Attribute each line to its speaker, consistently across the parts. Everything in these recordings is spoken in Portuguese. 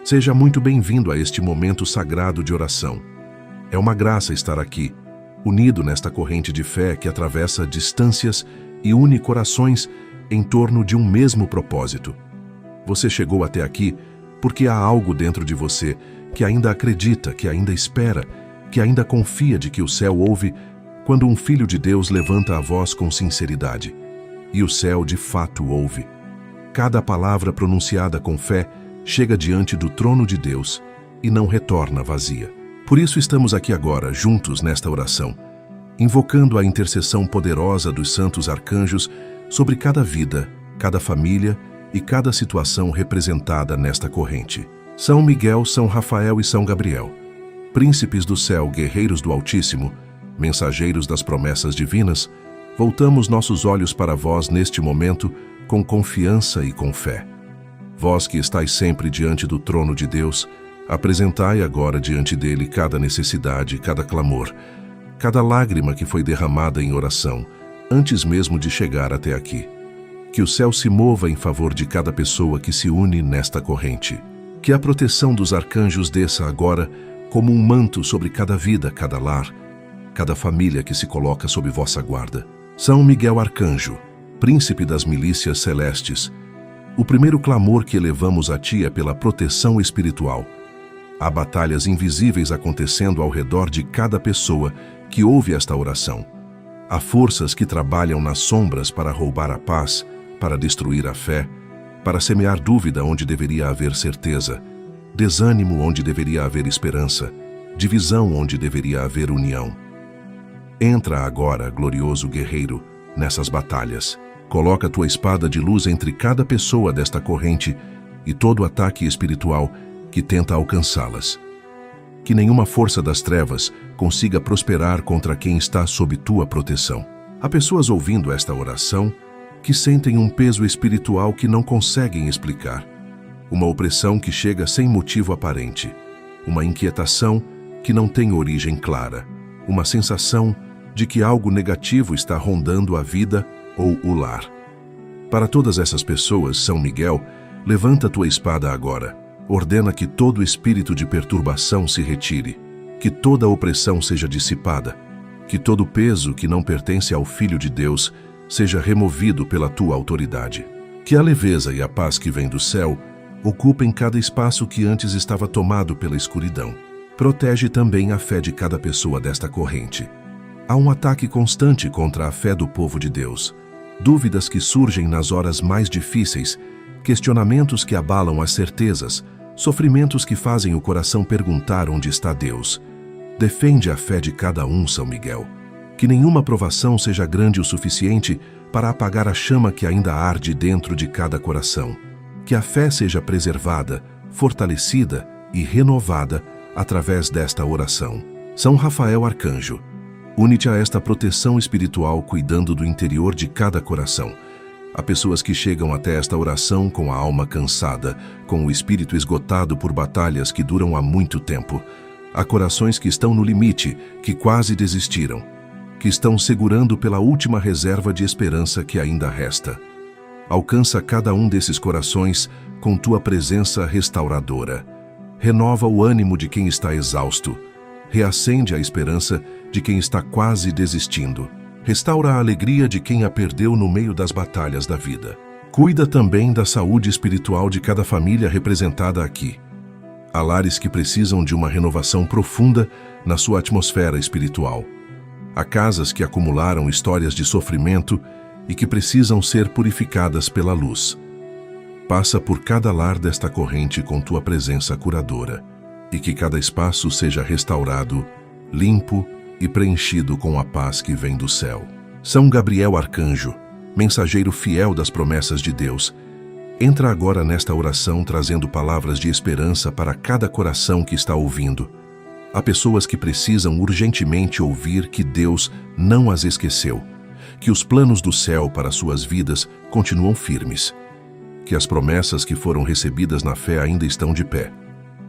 Speaker 1: Seja muito bem-vindo a este momento sagrado de oração. É uma graça estar aqui, unido nesta corrente de fé que atravessa distâncias e une corações em torno de um mesmo propósito. Você chegou até aqui porque há algo dentro de você que ainda acredita, que ainda espera, que ainda confia de que o céu ouve quando um filho de Deus levanta a voz com sinceridade. E o céu de fato ouve. Cada palavra pronunciada com fé chega diante do trono de Deus e não retorna vazia. Por isso estamos aqui agora, juntos nesta oração, invocando a intercessão poderosa dos santos arcanjos sobre cada vida, cada família e cada situação representada nesta corrente. São Miguel, São Rafael e São Gabriel, príncipes do céu, guerreiros do Altíssimo, mensageiros das promessas divinas, voltamos nossos olhos para vós neste momento com confiança e com fé. Vós que estáis sempre diante do trono de Deus, apresentai agora diante dele cada necessidade, cada clamor, cada lágrima que foi derramada em oração, antes mesmo de chegar até aqui. Que o céu se mova em favor de cada pessoa que se une nesta corrente. Que a proteção dos arcanjos desça agora como um manto sobre cada vida, cada lar, cada família que se coloca sob vossa guarda. São Miguel Arcanjo, príncipe das milícias celestes, o primeiro clamor que elevamos a ti é pela proteção espiritual. Há batalhas invisíveis acontecendo ao redor de cada pessoa que ouve esta oração. Há forças que trabalham nas sombras para roubar a paz, para destruir a fé, para semear dúvida onde deveria haver certeza, desânimo onde deveria haver esperança, divisão onde deveria haver união. Entra agora, glorioso guerreiro, nessas batalhas. Coloca tua espada de luz entre cada pessoa desta corrente e todo ataque espiritual que tenta alcançá-las. Que nenhuma força das trevas consiga prosperar contra quem está sob tua proteção. Há pessoas ouvindo esta oração que sentem um peso espiritual que não conseguem explicar, uma opressão que chega sem motivo aparente, uma inquietação que não tem origem clara, uma sensação de que algo negativo está rondando a vida ou o lar. Para todas essas pessoas, São Miguel, levanta tua espada agora. Ordena que todo espírito de perturbação se retire, que toda opressão seja dissipada, que todo peso que não pertence ao Filho de Deus seja removido pela tua autoridade. Que a leveza e a paz que vem do céu ocupem cada espaço que antes estava tomado pela escuridão. Protege também a fé de cada pessoa desta corrente. Há um ataque constante contra a fé do povo de Deus. Dúvidas que surgem nas horas mais difíceis, questionamentos que abalam as certezas, sofrimentos que fazem o coração perguntar onde está Deus. Defende a fé de cada um, São Miguel. Que nenhuma provação seja grande o suficiente para apagar a chama que ainda arde dentro de cada coração. Que a fé seja preservada, fortalecida e renovada através desta oração. São Rafael Arcanjo, une-te a esta proteção espiritual cuidando do interior de cada coração. Há pessoas que chegam até esta oração com a alma cansada, com o espírito esgotado por batalhas que duram há muito tempo. Há corações que estão no limite, que quase desistiram, que estão segurando pela última reserva de esperança que ainda resta. Alcança cada um desses corações com tua presença restauradora. Renova o ânimo de quem está exausto. Reacende a esperança de quem está quase desistindo. Restaura a alegria de quem a perdeu no meio das batalhas da vida. Cuida também da saúde espiritual de cada família representada aqui. Há lares que precisam de uma renovação profunda na sua atmosfera espiritual. Há casas que acumularam histórias de sofrimento e que precisam ser purificadas pela luz. Passa por cada lar desta corrente com tua presença curadora, e que cada espaço seja restaurado, limpo e preenchido com a paz que vem do céu. São Gabriel Arcanjo, mensageiro fiel das promessas de Deus, entra agora nesta oração trazendo palavras de esperança para cada coração que está ouvindo. Há pessoas que precisam urgentemente ouvir que Deus não as esqueceu, que os planos do céu para suas vidas continuam firmes, que as promessas que foram recebidas na fé ainda estão de pé,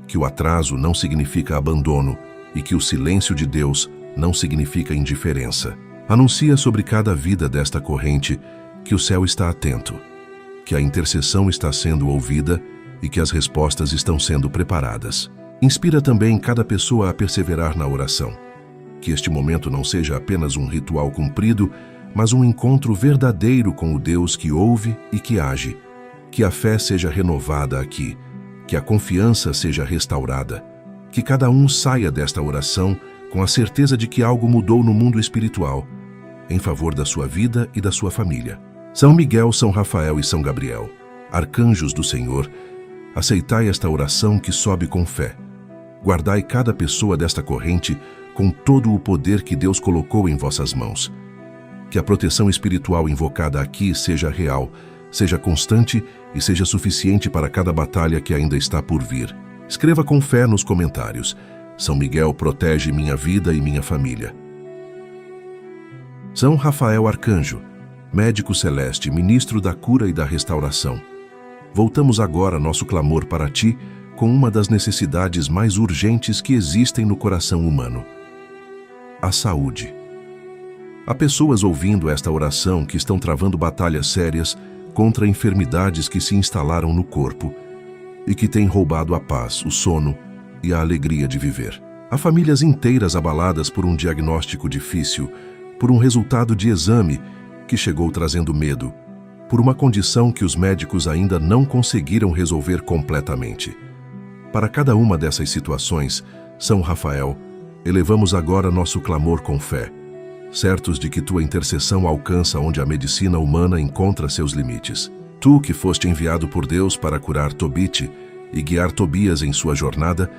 Speaker 1: que o atraso não significa abandono e que o silêncio de Deus não significa indiferença. Anuncia sobre cada vida desta corrente que o céu está atento, que a intercessão está sendo ouvida e que as respostas estão sendo preparadas. Inspira também cada pessoa a perseverar na oração. Que este momento não seja apenas um ritual cumprido, mas um encontro verdadeiro com o Deus que ouve e que age. Que a fé seja renovada aqui, que a confiança seja restaurada, que cada um saia desta oração com a certeza de que algo mudou no mundo espiritual, em favor da sua vida e da sua família. São Miguel, São Rafael e São Gabriel, arcanjos do Senhor, aceitai esta oração que sobe com fé. Guardai cada pessoa desta corrente com todo o poder que Deus colocou em vossas mãos. Que a proteção espiritual invocada aqui seja real, seja constante e seja suficiente para cada batalha que ainda está por vir. Escreva com fé nos comentários: São Miguel protege minha vida e minha família. São Rafael Arcanjo, médico celeste, ministro da cura e da restauração. Voltamos agora nosso clamor para ti com uma das necessidades mais urgentes que existem no coração humano: a saúde. Há pessoas ouvindo esta oração que estão travando batalhas sérias contra enfermidades que se instalaram no corpo e que têm roubado a paz, o sono e a alegria de viver. Há famílias inteiras abaladas por um diagnóstico difícil, por um resultado de exame que chegou trazendo medo, por uma condição que os médicos ainda não conseguiram resolver completamente. Para cada uma dessas situações, São Rafael, elevamos agora nosso clamor com fé, certos de que tua intercessão alcança onde a medicina humana encontra seus limites. Tu, que foste enviado por Deus para curar Tobit e guiar Tobias em sua jornada,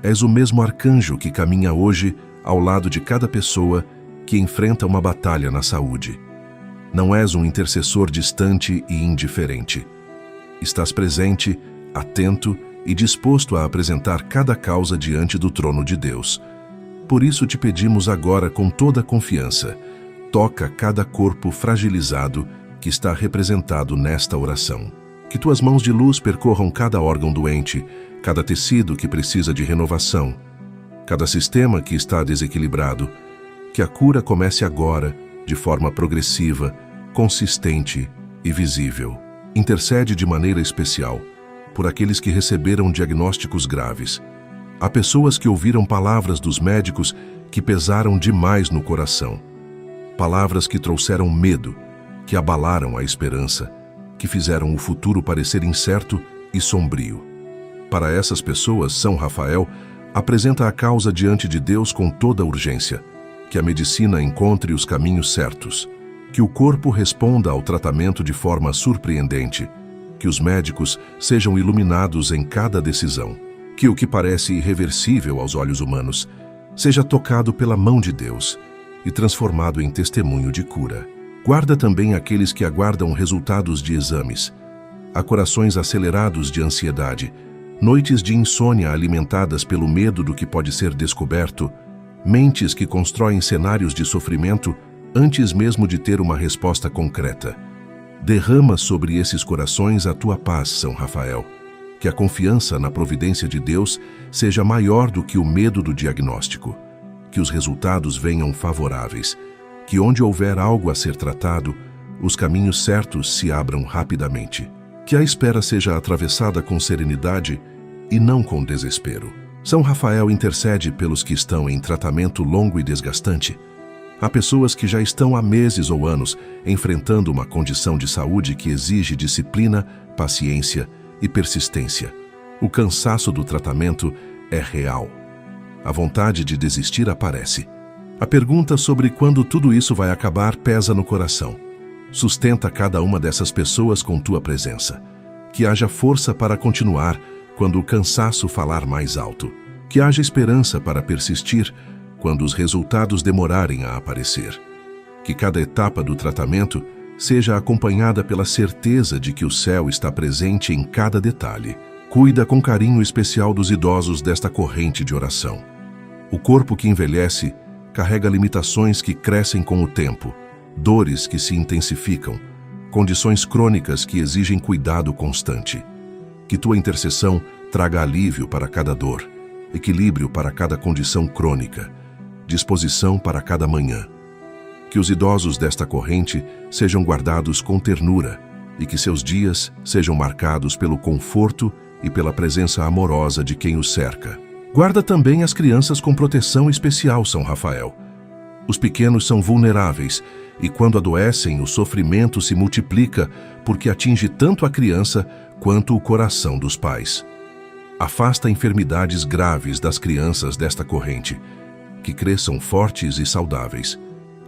Speaker 1: és o mesmo arcanjo que caminha hoje ao lado de cada pessoa que enfrenta uma batalha na saúde. Não és um intercessor distante e indiferente. Estás presente, atento e disposto a apresentar cada causa diante do trono de Deus. Por isso te pedimos agora com toda a confiança: toca cada corpo fragilizado que está representado nesta oração. Que tuas mãos de luz percorram cada órgão doente, cada tecido que precisa de renovação, cada sistema que está desequilibrado. Que a cura comece agora, de forma progressiva, consistente e visível. Intercede de maneira especial por aqueles que receberam diagnósticos graves. Há pessoas que ouviram palavras dos médicos que pesaram demais no coração. Palavras que trouxeram medo, que abalaram a esperança, que fizeram o futuro parecer incerto e sombrio. Para essas pessoas, São Rafael apresenta a causa diante de Deus com toda urgência. Que a medicina encontre os caminhos certos, que o corpo responda ao tratamento de forma surpreendente, que os médicos sejam iluminados em cada decisão, que o que parece irreversível aos olhos humanos seja tocado pela mão de Deus e transformado em testemunho de cura. Guarda também aqueles que aguardam resultados de exames. Há corações acelerados de ansiedade, noites de insônia alimentadas pelo medo do que pode ser descoberto, mentes que constroem cenários de sofrimento antes mesmo de ter uma resposta concreta. Derrama sobre esses corações a tua paz, São Rafael. Que a confiança na providência de Deus seja maior do que o medo do diagnóstico. Que os resultados venham favoráveis. Que onde houver algo a ser tratado, os caminhos certos se abram rapidamente. Que a espera seja atravessada com serenidade e não com desespero. São Rafael intercede pelos que estão em tratamento longo e desgastante. Há pessoas que já estão há meses ou anos enfrentando uma condição de saúde que exige disciplina, paciência e persistência. O cansaço do tratamento é real. A vontade de desistir aparece. A pergunta sobre quando tudo isso vai acabar pesa no coração. Sustenta cada uma dessas pessoas com tua presença. Que haja força para continuar quando o cansaço falar mais alto. Que haja esperança para persistir quando os resultados demorarem a aparecer. Que cada etapa do tratamento seja acompanhada pela certeza de que o céu está presente em cada detalhe. Cuida com carinho especial dos idosos desta corrente de oração. O corpo que envelhece carrega limitações que crescem com o tempo, dores que se intensificam, condições crônicas que exigem cuidado constante. Que tua intercessão traga alívio para cada dor, equilíbrio para cada condição crônica, disposição para cada manhã. Que os idosos desta corrente sejam guardados com ternura e que seus dias sejam marcados pelo conforto e pela presença amorosa de quem os cerca. Guarda também as crianças com proteção especial, São Rafael. Os pequenos são vulneráveis e, quando adoecem, o sofrimento se multiplica porque atinge tanto a criança quanto o coração dos pais. Afasta enfermidades graves das crianças desta corrente, que cresçam fortes e saudáveis,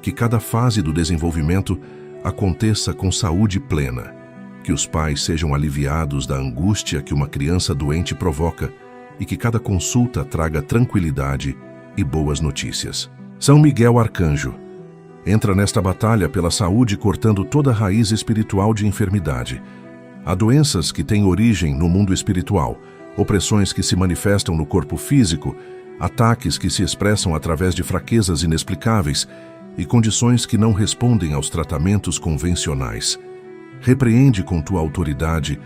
Speaker 1: que cada fase do desenvolvimento aconteça com saúde plena, que os pais sejam aliviados da angústia que uma criança doente provoca e que cada consulta traga tranquilidade e boas notícias. São Miguel Arcanjo, entra nesta batalha pela saúde cortando toda raiz espiritual de enfermidade. Há doenças que têm origem no mundo espiritual, opressões que se manifestam no corpo físico, ataques que se expressam através de fraquezas inexplicáveis e condições que não respondem aos tratamentos convencionais. Repreende com tua autoridade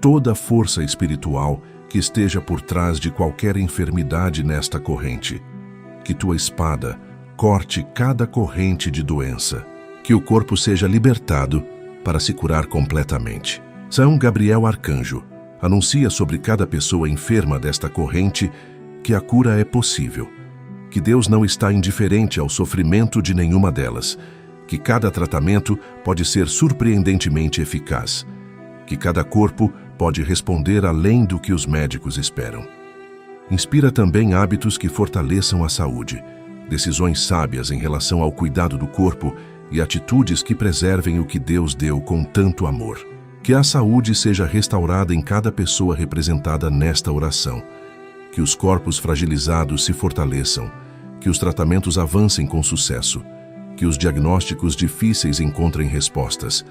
Speaker 1: toda a força espiritual que esteja por trás de qualquer enfermidade nesta corrente. Que tua espada corte cada corrente de doença, que o corpo seja libertado para se curar completamente. São Gabriel Arcanjo, anuncia sobre cada pessoa enferma desta corrente que a cura é possível, que Deus não está indiferente ao sofrimento de nenhuma delas, que cada tratamento pode ser surpreendentemente eficaz, que cada corpo pode responder além do que os médicos esperam. Inspira também hábitos que fortaleçam a saúde, decisões sábias em relação ao cuidado do corpo e atitudes que preservem o que Deus deu com tanto amor. Que a saúde seja restaurada em cada pessoa representada nesta oração, que os corpos fragilizados se fortaleçam, que os tratamentos avancem com sucesso, que os diagnósticos difíceis encontrem respostas,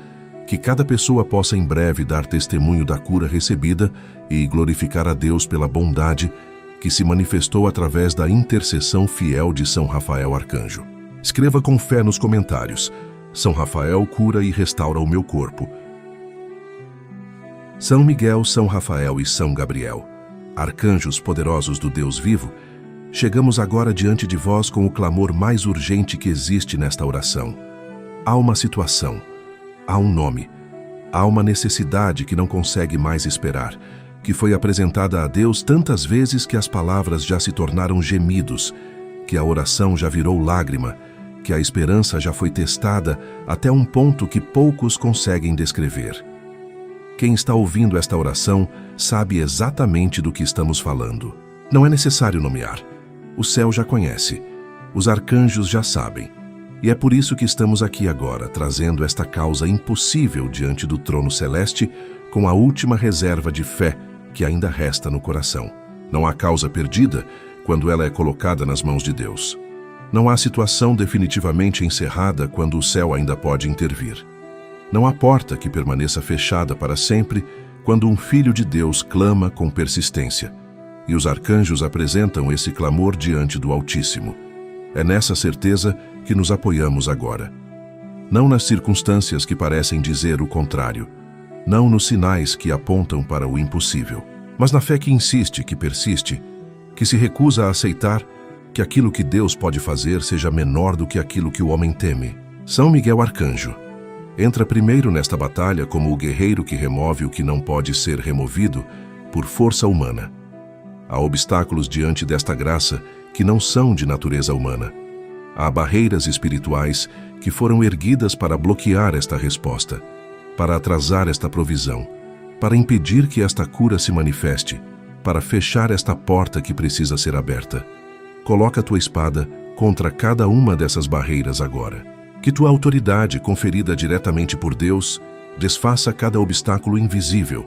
Speaker 1: que cada pessoa possa em breve dar testemunho da cura recebida e glorificar a Deus pela bondade que se manifestou através da intercessão fiel de São Rafael Arcanjo. Escreva com fé nos comentários: São Rafael cura e restaura o meu corpo. São Miguel, São Rafael e São Gabriel, arcanjos poderosos do Deus vivo, chegamos agora diante de vós com o clamor mais urgente que existe nesta oração. Há uma situação, há um nome, há uma necessidade que não consegue mais esperar, que foi apresentada a Deus tantas vezes que as palavras já se tornaram gemidos, que a oração já virou lágrima, que a esperança já foi testada até um ponto que poucos conseguem descrever. Quem está ouvindo esta oração sabe exatamente do que estamos falando. Não é necessário nomear. O céu já conhece, os arcanjos já sabem, e é por isso que estamos aqui agora, trazendo esta causa impossível diante do trono celeste, com a última reserva de fé que ainda resta no coração. Não há causa perdida quando ela é colocada nas mãos de Deus. Não há situação definitivamente encerrada quando o céu ainda pode intervir. Não há porta que permaneça fechada para sempre quando um filho de Deus clama com persistência, e os arcanjos apresentam esse clamor diante do Altíssimo. É nessa certeza que nos apoiamos agora. Não nas circunstâncias que parecem dizer o contrário, não nos sinais que apontam para o impossível, mas na fé que insiste, que persiste, que se recusa a aceitar que aquilo que Deus pode fazer seja menor do que aquilo que o homem teme. São Miguel Arcanjo entra primeiro nesta batalha como o guerreiro que remove o que não pode ser removido por força humana. Há obstáculos diante desta graça que não são de natureza humana. Há barreiras espirituais que foram erguidas para bloquear esta resposta, para atrasar esta provisão, para impedir que esta cura se manifeste, para fechar esta porta que precisa ser aberta. Coloca a tua espada contra cada uma dessas barreiras agora. Que tua autoridade, conferida diretamente por Deus, desfaça cada obstáculo invisível.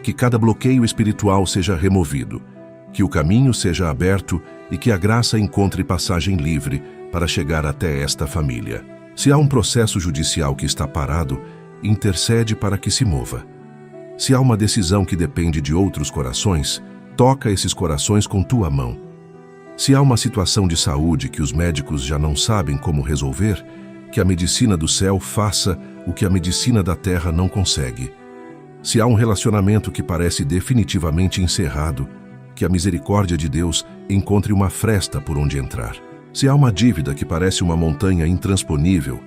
Speaker 1: Que cada bloqueio espiritual seja removido. Que o caminho seja aberto e que a graça encontre passagem livre para chegar até esta família. Se há um processo judicial que está parado, intercede para que se mova. Se há uma decisão que depende de outros corações, toca esses corações com tua mão. Se há uma situação de saúde que os médicos já não sabem como resolver, que a medicina do céu faça o que a medicina da terra não consegue. Se há um relacionamento que parece definitivamente encerrado, que a misericórdia de Deus encontre uma fresta por onde entrar. Se há uma dívida que parece uma montanha intransponível,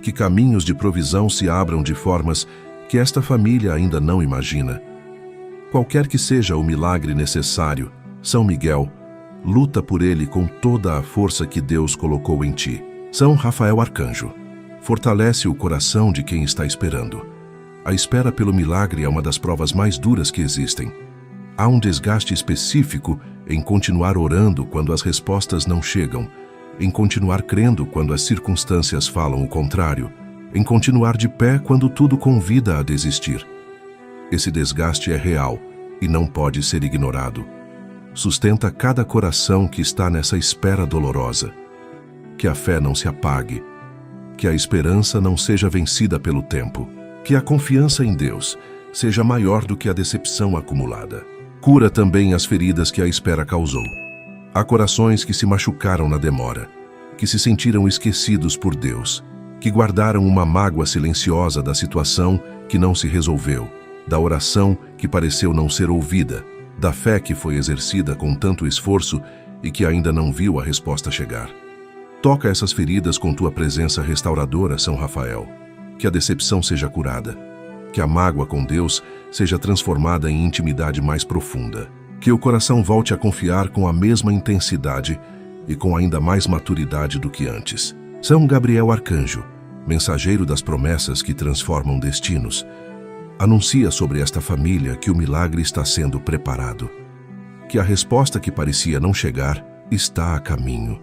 Speaker 1: que caminhos de provisão se abram de formas que esta família ainda não imagina. Qualquer que seja o milagre necessário, São Miguel, luta por ele com toda a força que Deus colocou em ti. São Rafael Arcanjo, fortalece o coração de quem está esperando. A espera pelo milagre é uma das provas mais duras que existem. Há um desgaste específico em continuar orando quando as respostas não chegam, em continuar crendo quando as circunstâncias falam o contrário, em continuar de pé quando tudo convida a desistir. Esse desgaste é real e não pode ser ignorado. Sustenta cada coração que está nessa espera dolorosa. Que a fé não se apague, que a esperança não seja vencida pelo tempo, que a confiança em Deus seja maior do que a decepção acumulada. Cura também as feridas que a espera causou. Há corações que se machucaram na demora, que se sentiram esquecidos por Deus, que guardaram uma mágoa silenciosa da situação que não se resolveu, da oração que pareceu não ser ouvida, da fé que foi exercida com tanto esforço e que ainda não viu a resposta chegar. Toca essas feridas com tua presença restauradora, São Rafael. Que a decepção seja curada, que a mágoa com Deus seja transformada em intimidade mais profunda, que o coração volte a confiar com a mesma intensidade e com ainda mais maturidade do que antes. São Gabriel Arcanjo, mensageiro das promessas que transformam destinos, anuncia sobre esta família que o milagre está sendo preparado, que a resposta que parecia não chegar está a caminho,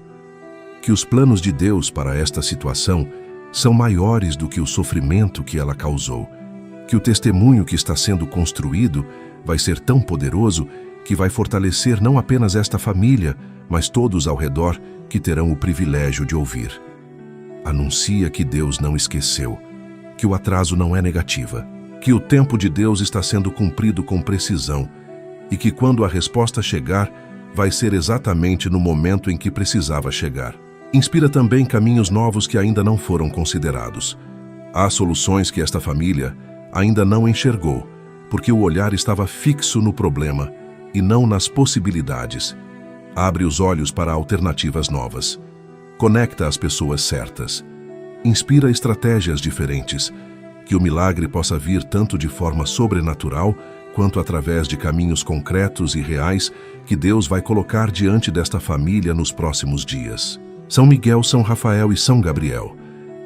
Speaker 1: que os planos de Deus para esta situação são maiores do que o sofrimento que ela causou, que o testemunho que está sendo construído vai ser tão poderoso que vai fortalecer não apenas esta família, mas todos ao redor que terão o privilégio de ouvir. Anuncia que Deus não esqueceu, que o atraso não é negativa, que o tempo de Deus está sendo cumprido com precisão e que quando a resposta chegar, vai ser exatamente no momento em que precisava chegar. Inspira também caminhos novos que ainda não foram considerados. Há soluções que esta família ainda não enxergou, porque o olhar estava fixo no problema e não nas possibilidades. Abre os olhos para alternativas novas. Conecta as pessoas certas. Inspira estratégias diferentes, que o milagre possa vir tanto de forma sobrenatural quanto através de caminhos concretos e reais que Deus vai colocar diante desta família nos próximos dias. São Miguel, São Rafael e São Gabriel,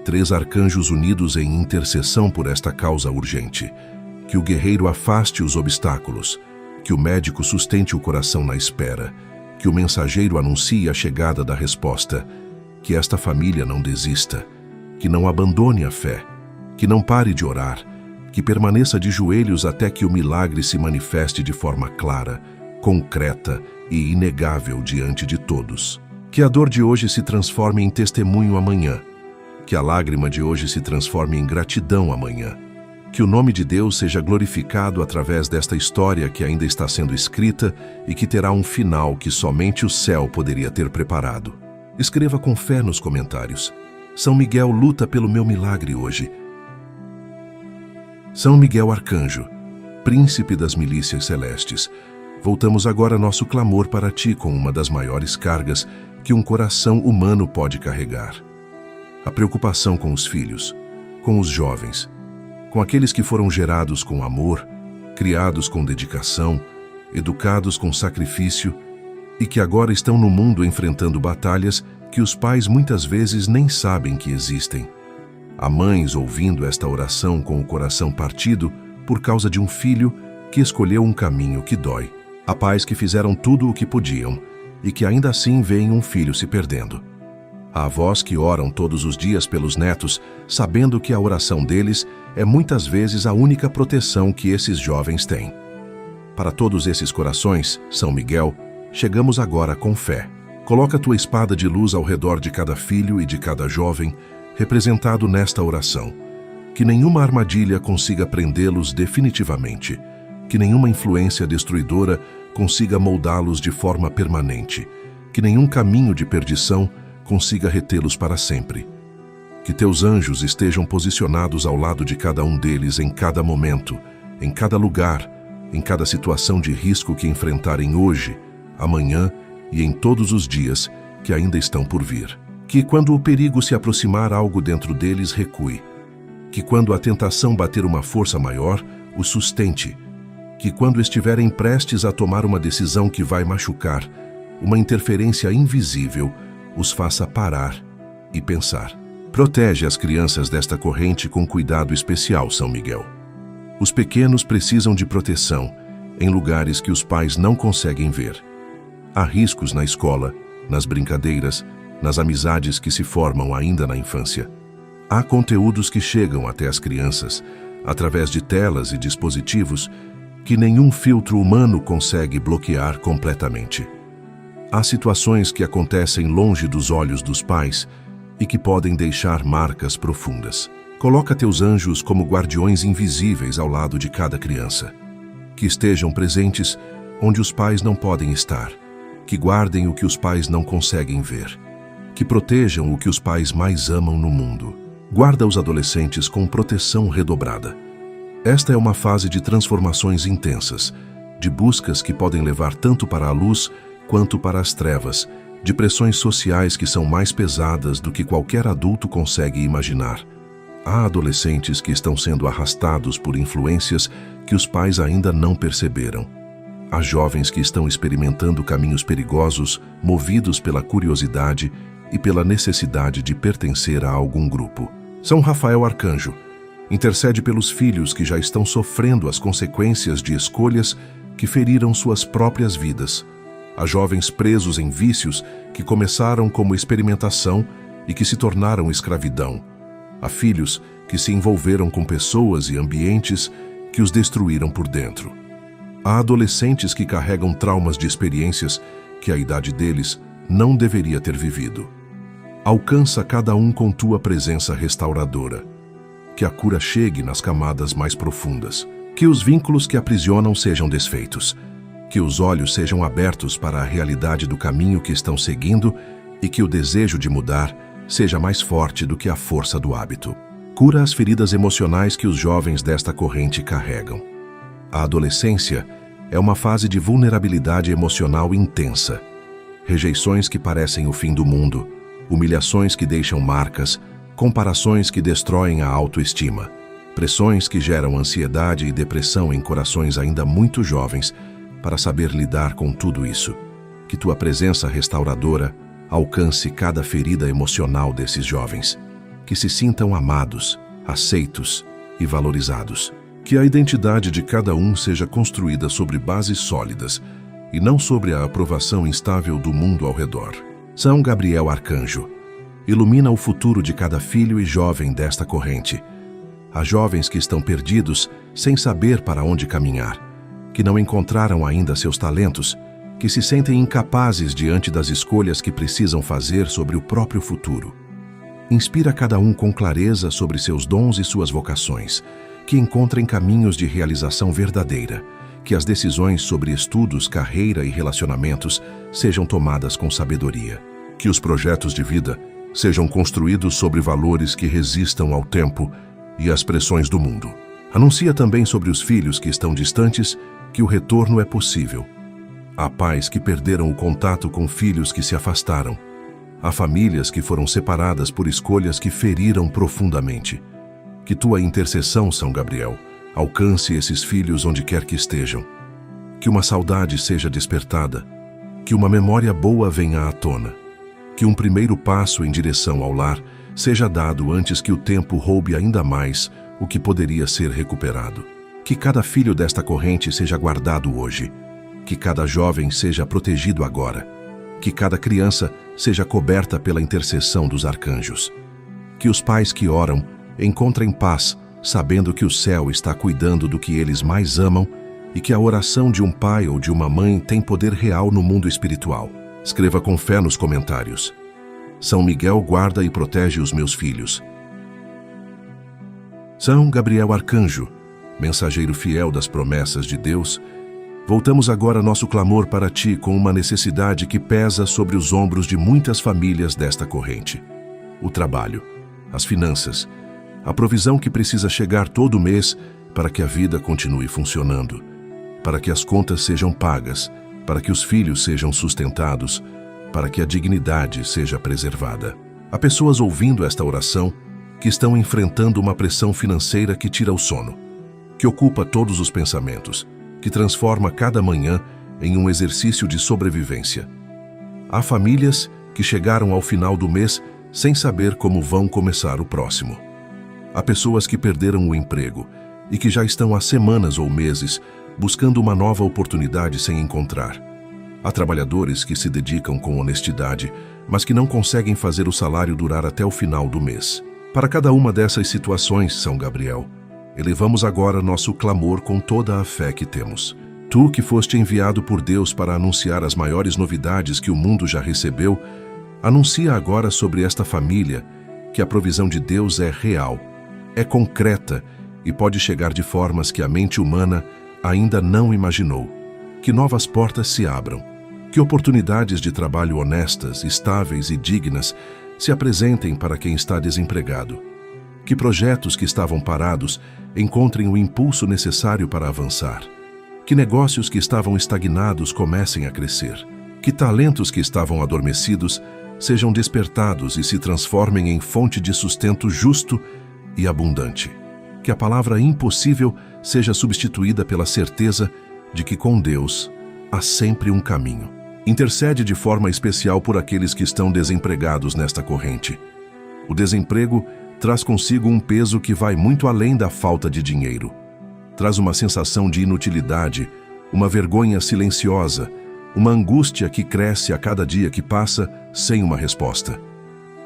Speaker 1: 3 arcanjos unidos em intercessão por esta causa urgente. Que o guerreiro afaste os obstáculos, que o médico sustente o coração na espera, que o mensageiro anuncie a chegada da resposta, que esta família não desista, que não abandone a fé, que não pare de orar, que permaneça de joelhos até que o milagre se manifeste de forma clara, concreta e inegável diante de todos. Que a dor de hoje se transforme em testemunho amanhã. Que a lágrima de hoje se transforme em gratidão amanhã. Que o nome de Deus seja glorificado através desta história que ainda está sendo escrita e que terá um final que somente o céu poderia ter preparado. Escreva com fé nos comentários. São Miguel luta pelo meu milagre hoje. São Miguel Arcanjo, príncipe das milícias celestes, voltamos agora nosso clamor para ti com uma das maiores cargas que um coração humano pode carregar. A preocupação com os filhos, com os jovens, com aqueles que foram gerados com amor, criados com dedicação, educados com sacrifício e que agora estão no mundo enfrentando batalhas que os pais muitas vezes nem sabem que existem. Há mães ouvindo esta oração com o coração partido por causa de um filho que escolheu um caminho que dói. Há pais que fizeram tudo o que podiam e que ainda assim veem um filho se perdendo. Há avós que oram todos os dias pelos netos, sabendo que a oração deles é muitas vezes a única proteção que esses jovens têm. Para todos esses corações, São Miguel, chegamos agora com fé. Coloca tua espada de luz ao redor de cada filho e de cada jovem, representado nesta oração. Que nenhuma armadilha consiga prendê-los definitivamente, que nenhuma influência destruidora consiga moldá-los de forma permanente, que nenhum caminho de perdição consiga retê-los para sempre. Que teus anjos estejam posicionados ao lado de cada um deles em cada momento, em cada lugar, em cada situação de risco que enfrentarem hoje, amanhã e em todos os dias que ainda estão por vir. Que quando o perigo se aproximar, algo dentro deles recue. Que quando a tentação bater uma força maior, os sustente. que quando estiverem prestes a tomar uma decisão que vai machucar, uma interferência invisível os faça parar e pensar. Protege as crianças desta corrente com cuidado especial, São Miguel. Os pequenos precisam de proteção em lugares que os pais não conseguem ver. Há riscos na escola, nas brincadeiras, nas amizades que se formam ainda na infância. Há conteúdos que chegam até as crianças, através de telas e dispositivos, que nenhum filtro humano consegue bloquear completamente. Há situações que acontecem longe dos olhos dos pais e que podem deixar marcas profundas. Coloca teus anjos como guardiões invisíveis ao lado de cada criança. Que estejam presentes onde os pais não podem estar. Que guardem o que os pais não conseguem ver. Que protejam o que os pais mais amam no mundo. Guarda os adolescentes com proteção redobrada. Esta é uma fase de transformações intensas, de buscas que podem levar tanto para a luz quanto para as trevas, de pressões sociais que são mais pesadas do que qualquer adulto consegue imaginar. Há adolescentes que estão sendo arrastados por influências que os pais ainda não perceberam. Há jovens que estão experimentando caminhos perigosos, movidos pela curiosidade e pela necessidade de pertencer a algum grupo. São Rafael Arcanjo intercede pelos filhos que já estão sofrendo as consequências de escolhas que feriram suas próprias vidas. Há jovens presos em vícios que começaram como experimentação e que se tornaram escravidão. Há filhos que se envolveram com pessoas e ambientes que os destruíram por dentro. Há adolescentes que carregam traumas de experiências que a idade deles não deveria ter vivido. Alcança cada um com tua presença restauradora. Que a cura chegue nas camadas mais profundas. Que os vínculos que aprisionam sejam desfeitos. Que os olhos sejam abertos para a realidade do caminho que estão seguindo e que o desejo de mudar seja mais forte do que a força do hábito. Cura as feridas emocionais que os jovens desta corrente carregam. A adolescência é uma fase de vulnerabilidade emocional intensa. Rejeições que parecem o fim do mundo, humilhações que deixam marcas, comparações que destroem a autoestima, pressões que geram ansiedade e depressão em corações ainda muito jovens. Para saber lidar com tudo isso, que tua presença restauradora alcance cada ferida emocional desses jovens, que se sintam amados, aceitos e valorizados. Que a identidade de cada um seja construída sobre bases sólidas e não sobre a aprovação instável do mundo ao redor. São Gabriel Arcanjo, ilumina o futuro de cada filho e jovem desta corrente. Há jovens que estão perdidos sem saber para onde caminhar, que não encontraram ainda seus talentos, que se sentem incapazes diante das escolhas que precisam fazer sobre o próprio futuro. Inspira cada um com clareza sobre seus dons e suas vocações, que encontrem caminhos de realização verdadeira, que as decisões sobre estudos, carreira e relacionamentos sejam tomadas com sabedoria, que os projetos de vida sejam construídos sobre valores que resistam ao tempo e às pressões do mundo. Anuncia também sobre os filhos que estão distantes que o retorno é possível. Há pais que perderam o contato com filhos que se afastaram. Há famílias que foram separadas por escolhas que feriram profundamente. Que tua intercessão, São Gabriel, alcance esses filhos onde quer que estejam. Que uma saudade seja despertada. Que uma memória boa venha à tona. Que um primeiro passo em direção ao lar seja dado antes que o tempo roube ainda mais o que poderia ser recuperado. Que cada filho desta corrente seja guardado hoje. Que cada jovem seja protegido agora. Que cada criança seja coberta pela intercessão dos arcanjos. Que os pais que oram encontrem paz, sabendo que o céu está cuidando do que eles mais amam e que a oração de um pai ou de uma mãe tem poder real no mundo espiritual. Escreva com fé nos comentários. São Miguel guarda e protege os meus filhos. São Gabriel Arcanjo, mensageiro fiel das promessas de Deus, voltamos agora nosso clamor para ti com uma necessidade que pesa sobre os ombros de muitas famílias desta corrente. O trabalho, as finanças, a provisão que precisa chegar todo mês para que a vida continue funcionando, para que as contas sejam pagas, para que os filhos sejam sustentados, para que a dignidade seja preservada. Há pessoas ouvindo esta oração que estão enfrentando uma pressão financeira que tira o sono, que ocupa todos os pensamentos, que transforma cada manhã em um exercício de sobrevivência. Há famílias que chegaram ao final do mês sem saber como vão começar o próximo. Há pessoas que perderam o emprego e que já estão há semanas ou meses buscando uma nova oportunidade sem encontrar. Há trabalhadores que se dedicam com honestidade, mas que não conseguem fazer o salário durar até o final do mês. Para cada uma dessas situações, São Gabriel, elevamos agora nosso clamor com toda a fé que temos. Tu que foste enviado por Deus para anunciar as maiores novidades que o mundo já recebeu, anuncia agora sobre esta família que a provisão de Deus é real, é concreta e pode chegar de formas que a mente humana ainda não imaginou. Que novas portas se abram, que oportunidades de trabalho honestas, estáveis e dignas se apresentem para quem está desempregado. Que projetos que estavam parados encontrem o impulso necessário para avançar. Que negócios que estavam estagnados comecem a crescer. Que talentos que estavam adormecidos sejam despertados e se transformem em fonte de sustento justo e abundante. Que a palavra impossível seja substituída pela certeza de que com Deus há sempre um caminho. Intercede de forma especial por aqueles que estão desempregados nesta corrente. O desemprego traz consigo um peso que vai muito além da falta de dinheiro. Traz uma sensação de inutilidade, uma vergonha silenciosa, uma angústia que cresce a cada dia que passa sem uma resposta.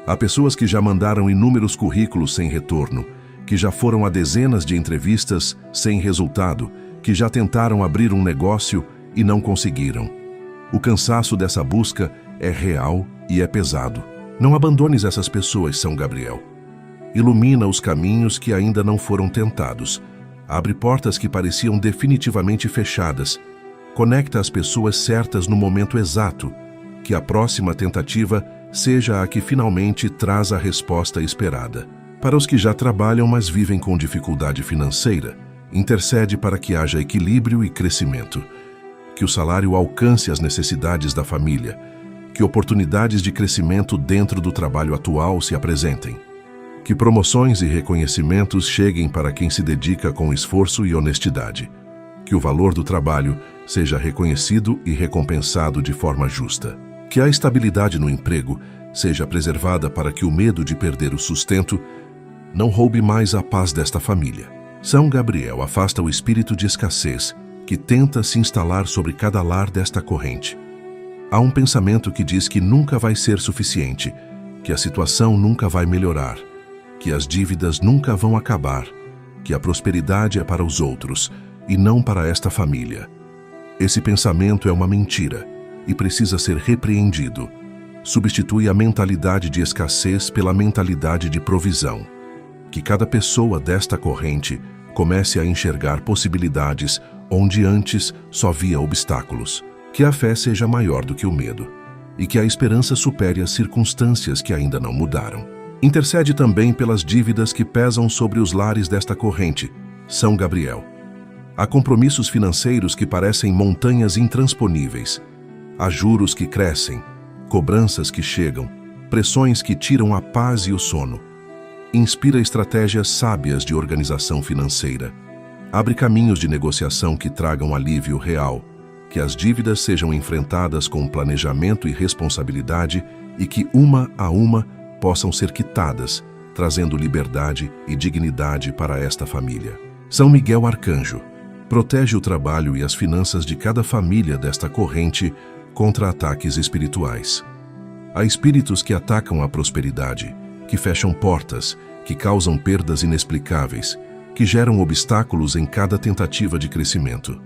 Speaker 1: Há pessoas que já mandaram inúmeros currículos sem retorno, que já foram a dezenas de entrevistas sem resultado, que já tentaram abrir um negócio e não conseguiram. O cansaço dessa busca é real e é pesado. Não abandones essas pessoas, São Gabriel. Ilumina os caminhos que ainda não foram tentados. Abre portas que pareciam definitivamente fechadas. Conecta as pessoas certas no momento exato. Que a próxima tentativa seja a que finalmente traz a resposta esperada. Para os que já trabalham, mas vivem com dificuldade financeira, intercede para que haja equilíbrio e crescimento. Que o salário alcance as necessidades da família. Que oportunidades de crescimento dentro do trabalho atual se apresentem. Que promoções e reconhecimentos cheguem para quem se dedica com esforço e honestidade. Que o valor do trabalho seja reconhecido e recompensado de forma justa. Que a estabilidade no emprego seja preservada para que o medo de perder o sustento não roube mais a paz desta família. São Gabriel afasta o espírito de escassez que tenta se instalar sobre cada lar desta corrente. Há um pensamento que diz que nunca vai ser suficiente, que a situação nunca vai melhorar, que as dívidas nunca vão acabar, que a prosperidade é para os outros e não para esta família. Esse pensamento é uma mentira e precisa ser repreendido. Substitui a mentalidade de escassez pela mentalidade de provisão. Que cada pessoa desta corrente comece a enxergar possibilidades onde antes só via obstáculos. Que a fé seja maior do que o medo e que a esperança supere as circunstâncias que ainda não mudaram. Intercede também pelas dívidas que pesam sobre os lares desta corrente, São Gabriel. Há compromissos financeiros que parecem montanhas intransponíveis. Há juros que crescem, cobranças que chegam, pressões que tiram a paz e o sono. Inspira estratégias sábias de organização financeira. Abre caminhos de negociação que tragam alívio real. Que as dívidas sejam enfrentadas com planejamento e responsabilidade e que, uma a uma, possam ser quitadas, trazendo liberdade e dignidade para esta família. São Miguel Arcanjo, protege o trabalho e as finanças de cada família desta corrente contra ataques espirituais. Há espíritos que atacam a prosperidade, que fecham portas, que causam perdas inexplicáveis, que geram obstáculos em cada tentativa de crescimento.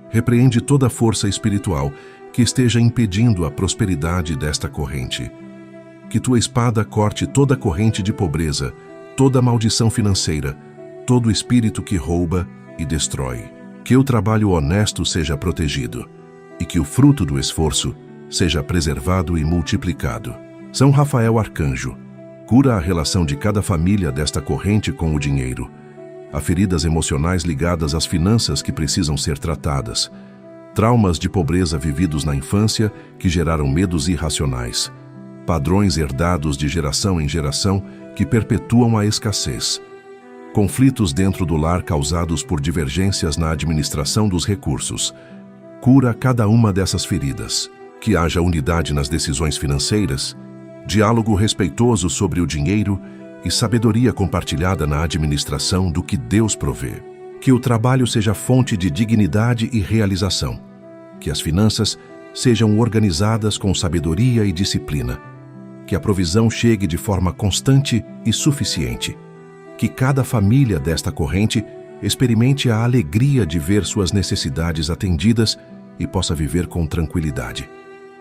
Speaker 1: Repreende toda força espiritual que esteja impedindo a prosperidade desta corrente. Que tua espada corte toda corrente de pobreza, toda maldição financeira, todo espírito que rouba e destrói. Que o trabalho honesto seja protegido e que o fruto do esforço seja preservado e multiplicado. São Rafael Arcanjo, cura a relação de cada família desta corrente com o dinheiro. Há feridas emocionais ligadas às finanças que precisam ser tratadas. Traumas de pobreza vividos na infância que geraram medos irracionais. Padrões herdados de geração em geração que perpetuam a escassez. conflitos dentro do lar causados por divergências na administração dos recursos. Cura cada uma dessas feridas. Que haja unidade nas decisões financeiras, diálogo respeitoso sobre o dinheiro e sabedoria compartilhada na administração do que Deus provê. Que o trabalho seja fonte de dignidade e realização. Que as finanças sejam organizadas com sabedoria e disciplina. Que a provisão chegue de forma constante e suficiente. Que cada família desta corrente experimente a alegria de ver suas necessidades atendidas e possa viver com tranquilidade,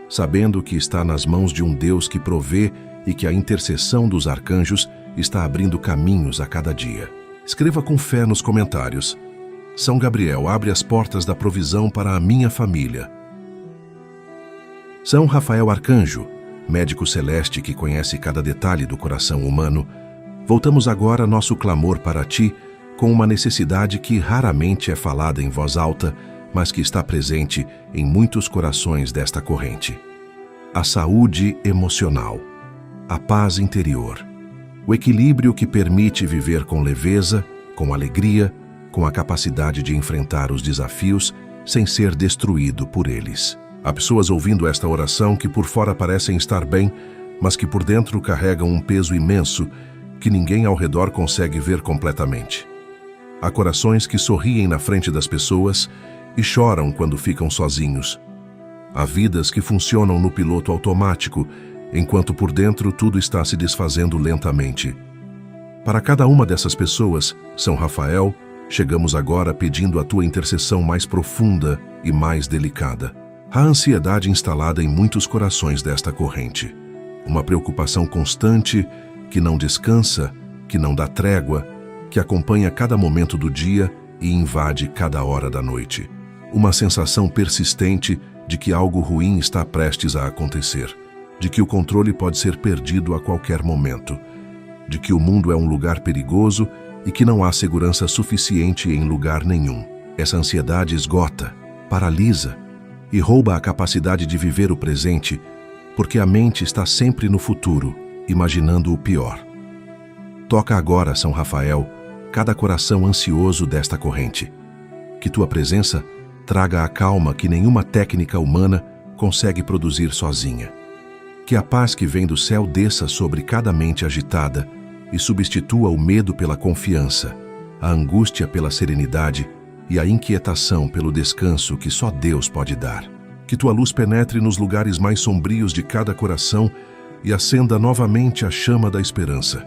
Speaker 1: sabendo que está nas mãos de um Deus que provê e que a intercessão dos arcanjos está abrindo caminhos a cada dia. Escreva com fé nos comentários: São Gabriel abre as portas da provisão para a minha família. São Rafael Arcanjo, médico celeste que conhece cada detalhe do coração humano, voltamos agora nosso clamor para ti com uma necessidade que raramente é falada em voz alta, mas que está presente em muitos corações desta corrente. A saúde emocional, a paz interior, o equilíbrio que permite viver com leveza, com alegria, com a capacidade de enfrentar os desafios sem ser destruído por eles. Há pessoas ouvindo esta oração que por fora parecem estar bem, mas que por dentro carregam um peso imenso que ninguém ao redor consegue ver completamente. Há corações que sorriem na frente das pessoas e choram quando ficam sozinhos. Há vidas que funcionam no piloto automático, enquanto por dentro tudo está se desfazendo lentamente. Para cada uma dessas pessoas, São Rafael, chegamos agora pedindo a tua intercessão mais profunda e mais delicada. Há ansiedade instalada em muitos corações desta corrente. Uma preocupação constante que não descansa, que não dá trégua, que acompanha cada momento do dia e invade cada hora da noite. Uma sensação persistente de que algo ruim está prestes a acontecer, de que o controle pode ser perdido a qualquer momento, de que o mundo é um lugar perigoso e que não há segurança suficiente em lugar nenhum. Essa ansiedade esgota, paralisa e rouba a capacidade de viver o presente, porque a mente está sempre no futuro, imaginando o pior. Toca agora, São Rafael, cada coração ansioso desta corrente. Que tua presença traga a calma que nenhuma técnica humana consegue produzir sozinha. Que a paz que vem do céu desça sobre cada mente agitada e substitua o medo pela confiança, a angústia pela serenidade e a inquietação pelo descanso que só Deus pode dar. Que tua luz penetre nos lugares mais sombrios de cada coração e acenda novamente a chama da esperança.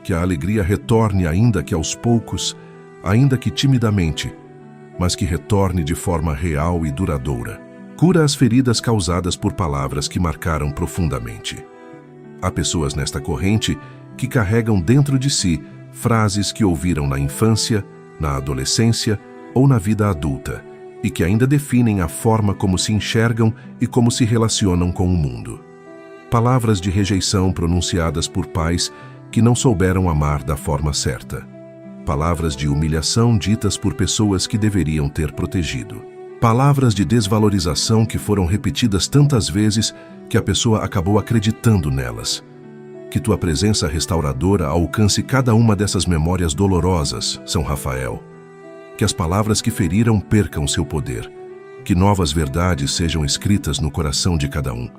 Speaker 1: Que a alegria retorne, ainda que aos poucos, ainda que timidamente, mas que retorne de forma real e duradoura. Cura as feridas causadas por palavras que marcaram profundamente. Há pessoas nesta corrente que carregam dentro de si frases que ouviram na infância, na adolescência ou na vida adulta, e que ainda definem a forma como se enxergam e como se relacionam com o mundo. Palavras de rejeição pronunciadas por pais que não souberam amar da forma certa. Palavras de humilhação ditas por pessoas que deveriam ter protegido. Palavras de desvalorização que foram repetidas tantas vezes que a pessoa acabou acreditando nelas. Que tua presença restauradora alcance cada uma dessas memórias dolorosas, São Rafael. Que as palavras que feriram percam seu poder. Que novas verdades sejam escritas no coração de cada um.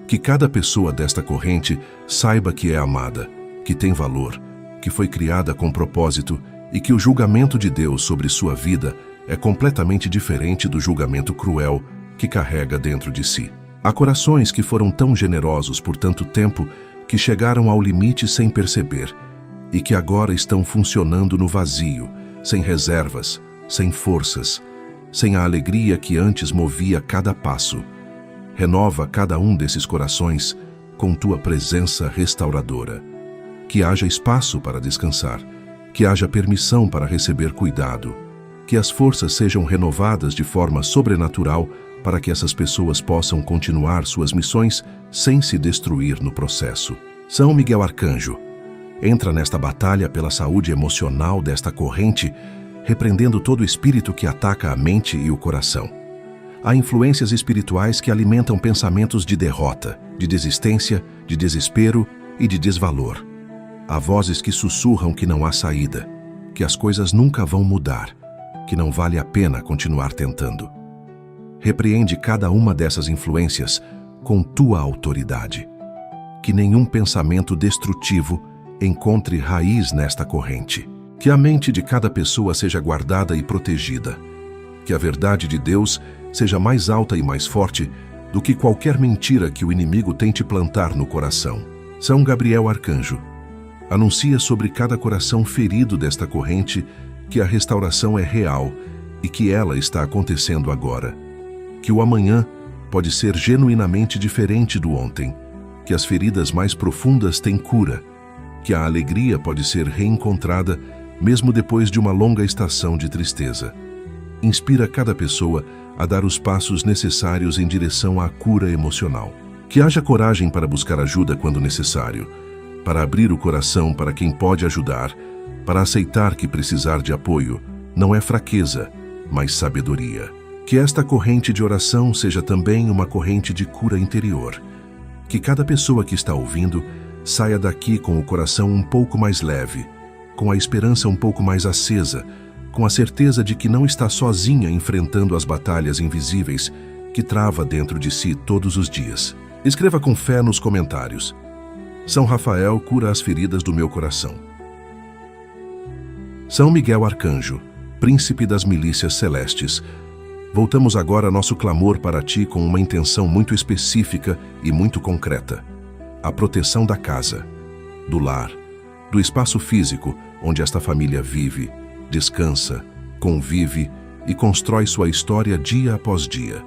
Speaker 1: Que cada pessoa desta corrente saiba que é amada, que tem valor, que foi criada com propósito e que o julgamento de Deus sobre sua vida é completamente diferente do julgamento cruel que carrega dentro de si. Há corações que foram tão generosos por tanto tempo que chegaram ao limite sem perceber e que agora estão funcionando no vazio, sem reservas, sem forças, sem a alegria que antes movia cada passo. Renova cada um desses corações com tua presença restauradora. Que haja espaço para descansar, que haja permissão para receber cuidado, que as forças sejam renovadas de forma sobrenatural para que essas pessoas possam continuar suas missões sem se destruir no processo. São Miguel Arcanjo, entra nesta batalha pela saúde emocional desta corrente, repreendendo todo espírito que ataca a mente e o coração. Há influências espirituais que alimentam pensamentos de derrota, de desistência, de desespero e de desvalor. Há vozes que sussurram que não há saída, que as coisas nunca vão mudar, que não vale a pena continuar tentando. Repreende cada uma dessas influências com tua autoridade. Que nenhum pensamento destrutivo encontre raiz nesta corrente. Que a mente de cada pessoa seja guardada e protegida. Que a verdade de Deus seja mais alta e mais forte do que qualquer mentira que o inimigo tente plantar no coração. São Gabriel Arcanjo, anuncia sobre cada coração ferido desta corrente que a restauração é real e que ela está acontecendo agora. Que o amanhã pode ser genuinamente diferente do ontem, que as feridas mais profundas têm cura, que a alegria pode ser reencontrada mesmo depois de uma longa estação de tristeza. Inspira cada pessoa a dar os passos necessários em direção à cura emocional. Que haja coragem para buscar ajuda quando necessário, para abrir o coração para quem pode ajudar, para aceitar que precisar de apoio não é fraqueza, mas sabedoria. Que esta corrente de oração seja também uma corrente de cura interior. Que cada pessoa que está ouvindo saia daqui com o coração um pouco mais leve, com a esperança um pouco mais acesa, com a certeza de que não está sozinha enfrentando as batalhas invisíveis que trava dentro de si todos os dias. Escreva com fé nos comentários: São Rafael cura as feridas do meu coração. São Miguel Arcanjo, príncipe das milícias celestes, voltamos agora nosso clamor para ti com uma intenção muito específica e muito concreta: a proteção da casa, do lar, do espaço físico onde esta família vive, descansa, convive e constrói sua história dia após dia.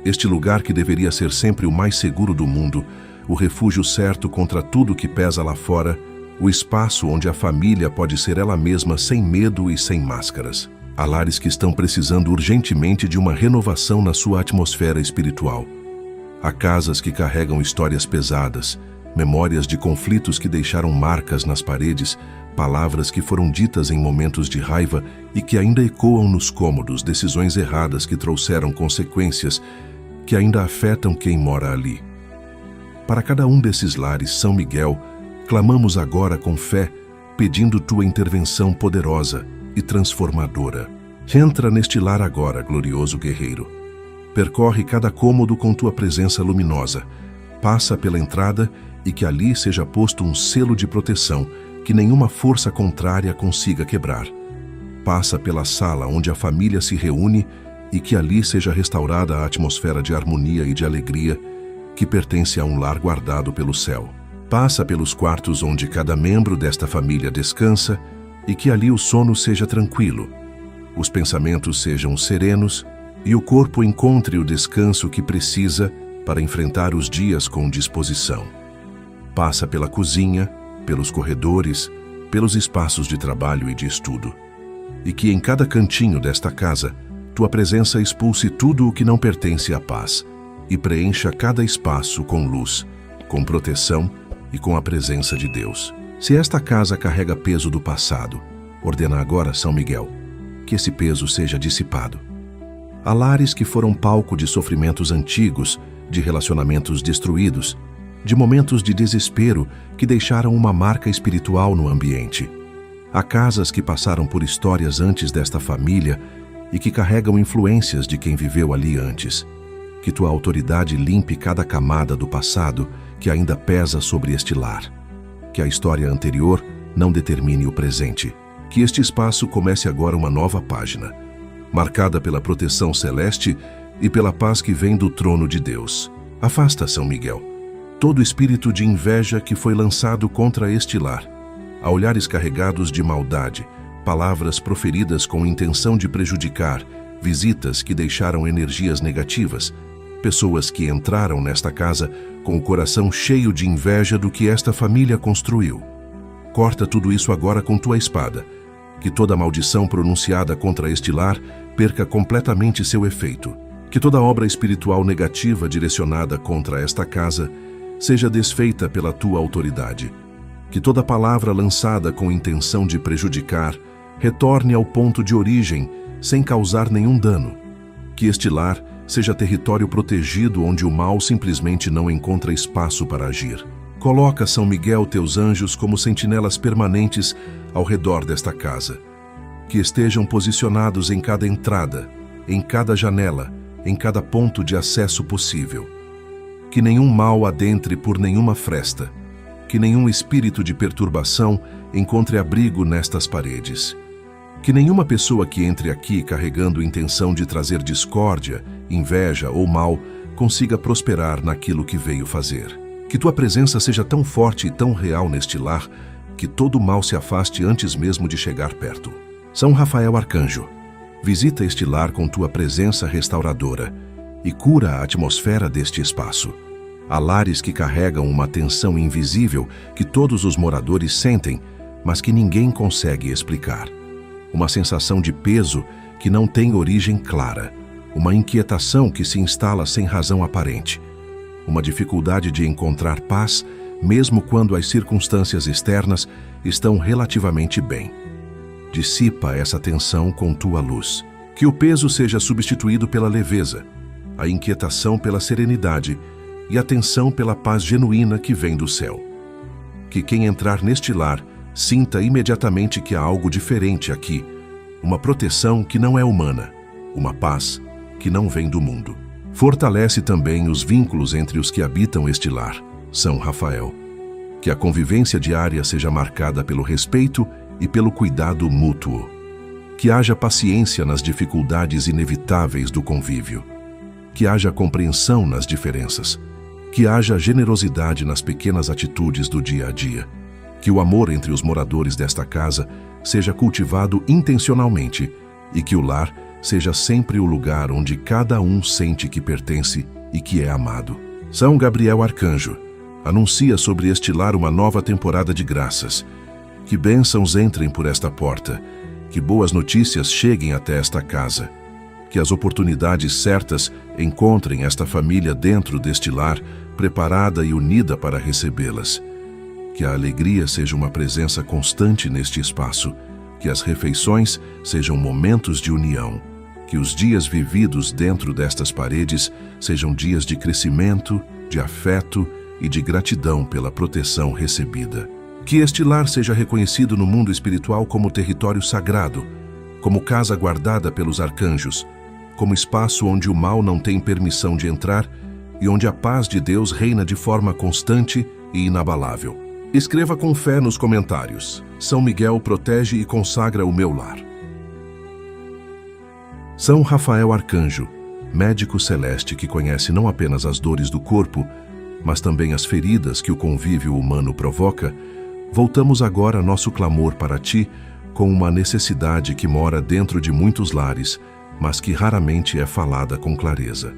Speaker 1: Este lugar que deveria ser sempre o mais seguro do mundo, o refúgio certo contra tudo que pesa lá fora, o espaço onde a família pode ser ela mesma sem medo e sem máscaras. Há lares que estão precisando urgentemente de uma renovação na sua atmosfera espiritual. Há casas que carregam histórias pesadas, memórias de conflitos que deixaram marcas nas paredes, palavras que foram ditas em momentos de raiva e que ainda ecoam nos cômodos, decisões erradas que trouxeram consequências que ainda afetam quem mora ali. Para cada um desses lares, São Miguel, clamamos agora com fé, pedindo tua intervenção poderosa e transformadora. Entra neste lar agora, glorioso guerreiro. Percorre cada cômodo com tua presença luminosa. Passa pela entrada e que ali seja posto um selo de proteção que nenhuma força contrária consiga quebrar. Passa pela sala onde a família se reúne e que ali seja restaurada a atmosfera de harmonia e de alegria que pertence a um lar guardado pelo céu. Passa pelos quartos onde cada membro desta família descansa e que ali o sono seja tranquilo, os pensamentos sejam serenos e o corpo encontre o descanso que precisa para enfrentar os dias com disposição. Passa pela cozinha, pelos corredores, pelos espaços de trabalho e de estudo, e que em cada cantinho desta casa tua presença expulse tudo o que não pertence à paz e preencha cada espaço com luz, com proteção e com a presença de Deus. Se esta casa carrega peso do passado, ordena agora, São Miguel, que esse peso seja dissipado. Há lares que foram palco de sofrimentos antigos, de relacionamentos destruídos, de momentos de desespero que deixaram uma marca espiritual no ambiente. Há casas que passaram por histórias antes desta família e que carregam influências de quem viveu ali antes. Que tua autoridade limpe cada camada do passado que ainda pesa sobre este lar. Que a história anterior não determine o presente. Que este espaço comece agora uma nova página, marcada pela proteção celeste e pela paz que vem do trono de Deus. Afasta, São Miguel, todo espírito de inveja que foi lançado contra este lar. Há olhares carregados de maldade, palavras proferidas com intenção de prejudicar, visitas que deixaram energias negativas, pessoas que entraram nesta casa com o coração cheio de inveja do que esta família construiu. Corta tudo isso agora com tua espada. Que toda maldição pronunciada contra este lar perca completamente seu efeito. Que toda obra espiritual negativa direcionada contra esta casa seja desfeita pela tua autoridade. Que toda palavra lançada com intenção de prejudicar retorne ao ponto de origem sem causar nenhum dano. Que este lar seja território protegido onde o mal simplesmente não encontra espaço para agir. Coloca, São Miguel, teus anjos como sentinelas permanentes ao redor desta casa, que estejam posicionados em cada entrada, em cada janela, em cada ponto de acesso possível. Que nenhum mal adentre por nenhuma fresta, que nenhum espírito de perturbação encontre abrigo nestas paredes. Que nenhuma pessoa que entre aqui carregando intenção de trazer discórdia, inveja ou mal consiga prosperar naquilo que veio fazer. Que tua presença seja tão forte e tão real neste lar que todo mal se afaste antes mesmo de chegar perto. São Rafael Arcanjo, visita este lar com tua presença restauradora e cura a atmosfera deste espaço. Há lares que carregam uma tensão invisível que todos os moradores sentem, mas que ninguém consegue explicar. Uma sensação de peso que não tem origem clara, uma inquietação que se instala sem razão aparente, uma dificuldade de encontrar paz, mesmo quando as circunstâncias externas estão relativamente bem. Dissipa essa tensão com tua luz. Que o peso seja substituído pela leveza, a inquietação pela serenidade e a tensão pela paz genuína que vem do céu. Que quem entrar neste lar sinta imediatamente que há algo diferente aqui, uma proteção que não é humana, uma paz que não vem do mundo. Fortalece também os vínculos entre os que habitam este lar, São Rafael. Que a convivência diária seja marcada pelo respeito e pelo cuidado mútuo. Que haja paciência nas dificuldades inevitáveis do convívio. Que haja compreensão nas diferenças. Que haja generosidade nas pequenas atitudes do dia a dia. Que o amor entre os moradores desta casa seja cultivado intencionalmente e que o lar seja sempre o lugar onde cada um sente que pertence e que é amado. São Gabriel Arcanjo, anuncia sobre este lar uma nova temporada de graças. Que bênçãos entrem por esta porta, que boas notícias cheguem até esta casa, que as oportunidades certas encontrem esta família dentro deste lar, preparada e unida para recebê-las. Que a alegria seja uma presença constante neste espaço, que as refeições sejam momentos de união, que os dias vividos dentro destas paredes sejam dias de crescimento, de afeto e de gratidão pela proteção recebida. Que este lar seja reconhecido no mundo espiritual como território sagrado, como casa guardada pelos arcanjos, como espaço onde o mal não tem permissão de entrar e onde a paz de Deus reina de forma constante e inabalável. Escreva com fé nos comentários: São Miguel protege e consagra o meu lar. São Rafael Arcanjo, médico celeste que conhece não apenas as dores do corpo, mas também as feridas que o convívio humano provoca, voltamos agora nosso clamor para ti com uma necessidade que mora dentro de muitos lares, mas que raramente é falada com clareza.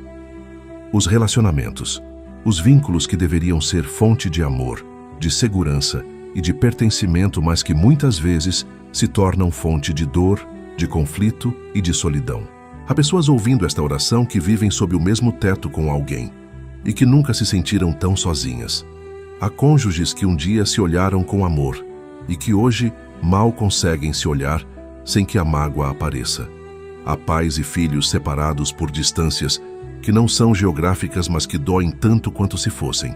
Speaker 1: Os relacionamentos, os vínculos que deveriam ser fonte de amor, de segurança e de pertencimento, mas que muitas vezes se tornam fonte de dor, de conflito e de solidão. Há pessoas ouvindo esta oração que vivem sob o mesmo teto com alguém e que nunca se sentiram tão sozinhas. Há cônjuges que um dia se olharam com amor e que hoje mal conseguem se olhar sem que a mágoa apareça. Há pais e filhos separados por distâncias que não são geográficas, mas que doem tanto quanto se fossem.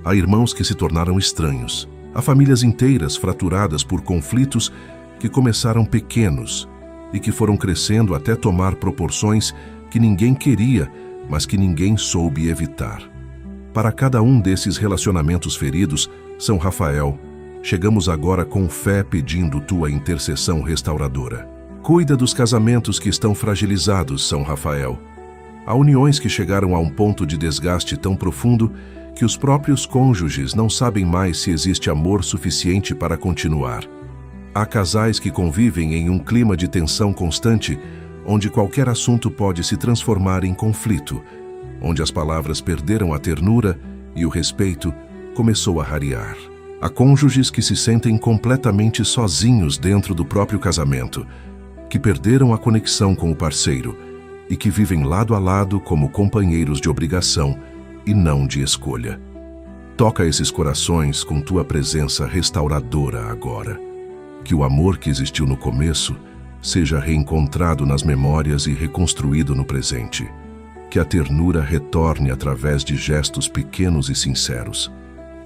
Speaker 1: Há irmãos que se tornaram estranhos. Há famílias inteiras fraturadas por conflitos que começaram pequenos e que foram crescendo até tomar proporções que ninguém queria, mas que ninguém soube evitar. Para cada um desses relacionamentos feridos, São Rafael, chegamos agora com fé pedindo tua intercessão restauradora. Cuida dos casamentos que estão fragilizados, São Rafael. Há uniões que chegaram a um ponto de desgaste tão profundo que os próprios cônjuges não sabem mais se existe amor suficiente para continuar. Há casais que convivem em um clima de tensão constante, onde qualquer assunto pode se transformar em conflito, onde as palavras perderam a ternura e o respeito começou a rarear. Há cônjuges que se sentem completamente sozinhos dentro do próprio casamento, que perderam a conexão com o parceiro e que vivem lado a lado como companheiros de obrigação e não de escolha. Toca esses corações com tua presença restauradora agora. Que o amor que existiu no começo seja reencontrado nas memórias e reconstruído no presente. Que a ternura retorne através de gestos pequenos e sinceros.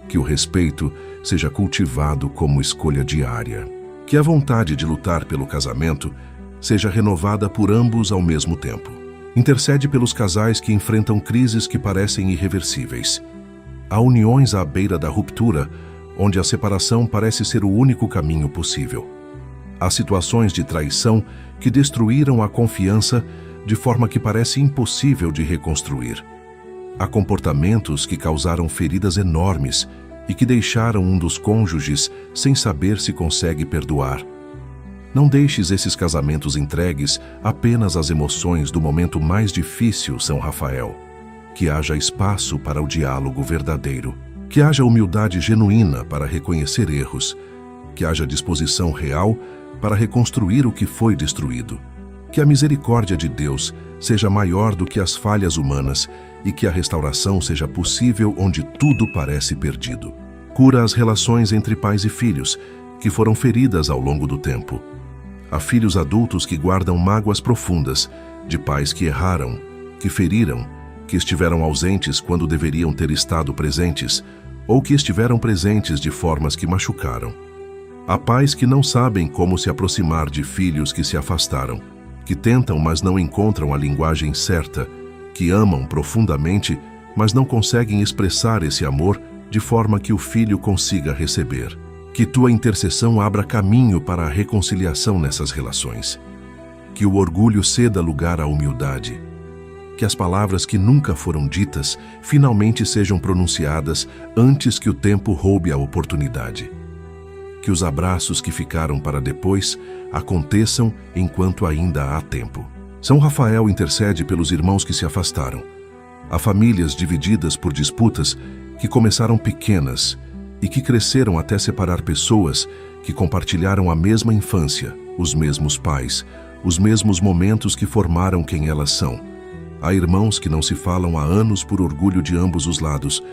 Speaker 1: Que o respeito seja cultivado como escolha diária. Que a vontade de lutar pelo casamento seja renovada por ambos ao mesmo tempo. Intercede pelos casais que enfrentam crises que parecem irreversíveis. Há uniões à beira da ruptura, onde a separação parece ser o único caminho possível. Há situações de traição que destruíram a confiança de forma que parece impossível de reconstruir. Há comportamentos que causaram feridas enormes e que deixaram um dos cônjuges sem saber se consegue perdoar. Não deixes esses casamentos entregues apenas às emoções do momento mais difícil, São Rafael. Que haja espaço para o diálogo verdadeiro. Que haja humildade genuína para reconhecer erros. Que haja disposição real para reconstruir o que foi destruído. Que a misericórdia de Deus seja maior do que as falhas humanas e que a restauração seja possível onde tudo parece perdido. Cura as relações entre pais e filhos, que foram feridas ao longo do tempo. Há filhos adultos que guardam mágoas profundas, de pais que erraram, que feriram, que estiveram ausentes quando deveriam ter estado presentes, ou que estiveram presentes de formas que machucaram. Há pais que não sabem como se aproximar de filhos que se afastaram, que tentam, mas não encontram a linguagem certa, que amam profundamente, mas não conseguem expressar esse amor de forma que o filho consiga receber. Que tua intercessão abra caminho para a reconciliação nessas relações. Que o orgulho ceda lugar à humildade. Que as palavras que nunca foram ditas finalmente sejam pronunciadas antes que o tempo roube a oportunidade. Que os abraços que ficaram para depois aconteçam enquanto ainda há tempo. São Rafael intercede pelos irmãos que se afastaram. Há famílias divididas por disputas que começaram pequenas e que cresceram até separar pessoas que compartilharam a mesma infância, os mesmos pais, os mesmos momentos que formaram quem elas são. Há irmãos que não se falam há anos por orgulho de ambos os lados,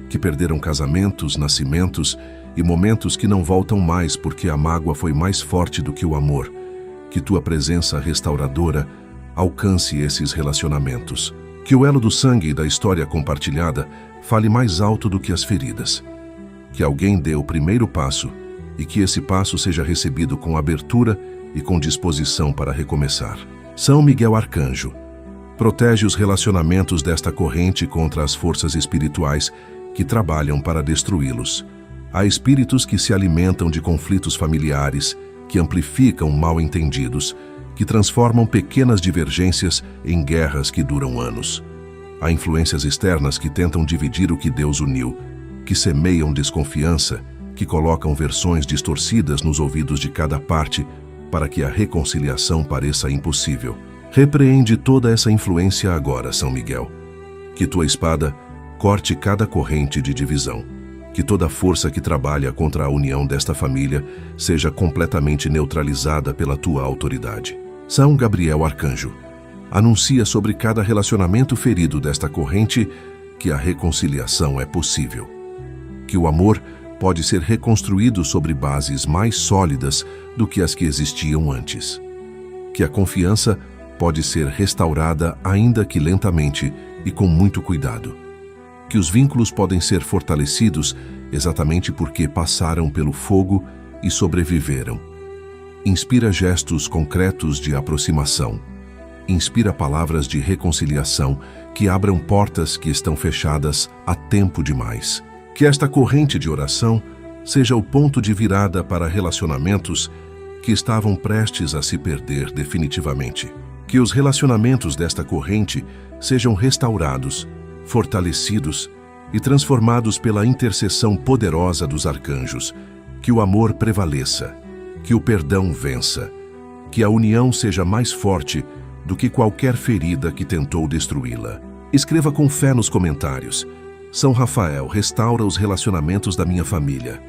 Speaker 1: que perderam casamentos, nascimentos e momentos que não voltam mais porque a mágoa foi mais forte do que o amor. Que tua presença restauradora alcance esses relacionamentos. Que o elo do sangue e da história compartilhada fale mais alto do que as feridas. Que alguém dê o primeiro passo e que esse passo seja recebido com abertura e com disposição para recomeçar. São Miguel Arcanjo, protege os relacionamentos desta corrente contra as forças espirituais que trabalham para destruí-los. Há espíritos que se alimentam de conflitos familiares, que amplificam mal-entendidos, que transformam pequenas divergências em guerras que duram anos. Há influências externas que tentam dividir o que Deus uniu, que semeiam desconfiança, que colocam versões distorcidas nos ouvidos de cada parte para que a reconciliação pareça impossível. Repreende toda essa influência agora, São Miguel. Que tua espada corte cada corrente de divisão. Que toda força que trabalha contra a união desta família seja completamente neutralizada pela tua autoridade. São Gabriel Arcanjo, anuncia sobre cada relacionamento ferido desta corrente que a reconciliação é possível. Que o amor pode ser reconstruído sobre bases mais sólidas do que as que existiam antes. Que a confiança pode ser restaurada, ainda que lentamente e com muito cuidado. Que os vínculos podem ser fortalecidos exatamente porque passaram pelo fogo e sobreviveram. Inspira gestos concretos de aproximação. Inspira palavras de reconciliação que abram portas que estão fechadas há tempo demais. Que esta corrente de oração seja o ponto de virada para relacionamentos que estavam prestes a se perder definitivamente. Que os relacionamentos desta corrente sejam restaurados, fortalecidos e transformados pela intercessão poderosa dos arcanjos. Que o amor prevaleça, que o perdão vença, que a união seja mais forte do que qualquer ferida que tentou destruí-la. Escreva com fé nos comentários: São Rafael, restaura os relacionamentos da minha família.